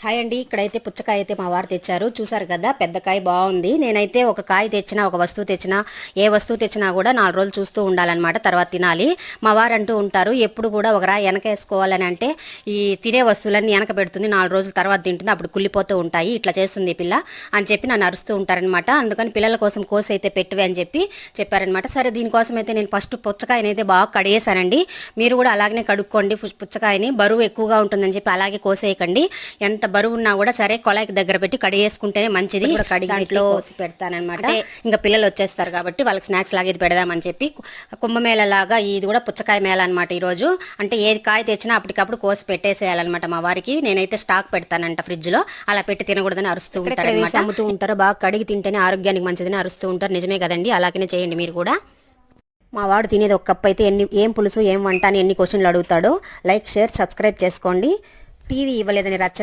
Hi అండి. ఇక్కడైతే పుచ్చకాయ అయితే మా వారు తెచ్చారు. చూసారు కదా, పెద్ద కాయ బాగుంది. నేనైతే ఒక కాయ తెచ్చినా, ఒక వస్తువు తెచ్చినా, ఏ వస్తువు తెచ్చినా కూడా 4 రోజులు చూస్తూ ఉండాలన్నమాట, తర్వాత తినాలి. మా వారు అంటూ ఉంటారు, ఎప్పుడు కూడా ఒక రాయి వెనక వేసుకోవాలని. అంటే ఈ తినే వస్తువులన్నీ వెనక పెడుతుంది, 4 రోజుల తర్వాత తింటుంది, అప్పుడు కుళ్ళిపోతూ ఉంటాయి, ఇట్లా చేస్తుంది పిల్ల అని చెప్పి నన్ను అరుస్తూ ఉంటారనమాట. అందుకని పిల్లల కోసం కోసి అయితే పెట్టువే అని చెప్పి చెప్పారనమాట. సరే, దీనికోసం అయితే నేను ఫస్ట్ పుచ్చకాయని అయితే బాగా కడిగేశానండి. మీరు కూడా అలాగనే కడుక్కోండి. పుచ్చకాయని బరువు ఎక్కువగా ఉంటుందని చెప్పి అలాగే కోసేయకండి. ఎంత బరువు ఉన్నా కూడా సరే, కొలాయికి దగ్గర పెట్టి కడిగేసుకుంటేనే మంచిది. దాంట్లో కోసి పెడతానమాట. ఇంకా పిల్లలు వచ్చేస్తారు కాబట్టి వాళ్ళకి స్నాక్స్ లాగా ఇది పెడదామని చెప్పి కుంభమేళ లాగా ఇది కూడా పుచ్చకాయ మేళ అనమాట ఈరోజు. అంటే ఏది కాయ తెచ్చినా అప్పటికప్పుడు కోసి పెట్టేసేయాలన్నమాట మా వారికి. నేనైతే స్టాక్ పెడతానంట ఫ్రిడ్జ్ లో, అలా పెట్టి తినకూడదని అరుస్తూ ఉంటారు, అమ్ముతూ ఉంటారు. బాగా కడిగి తింటేనే ఆరోగ్యానికి మంచిదని అరుస్తూ ఉంటారు. నిజమే కదండి, అలాగనే చేయండి మీరు కూడా. మా వాడు తినేది ఒక కప్ అయితే ఏం పులుసు ఏం వంట అని ఎన్ని క్వశ్చన్లు అడుగుతాడో. లైక్, షేర్, సబ్స్క్రైబ్ చేసుకోండి. టీవీ ఇవ్వలేదని రచ్చ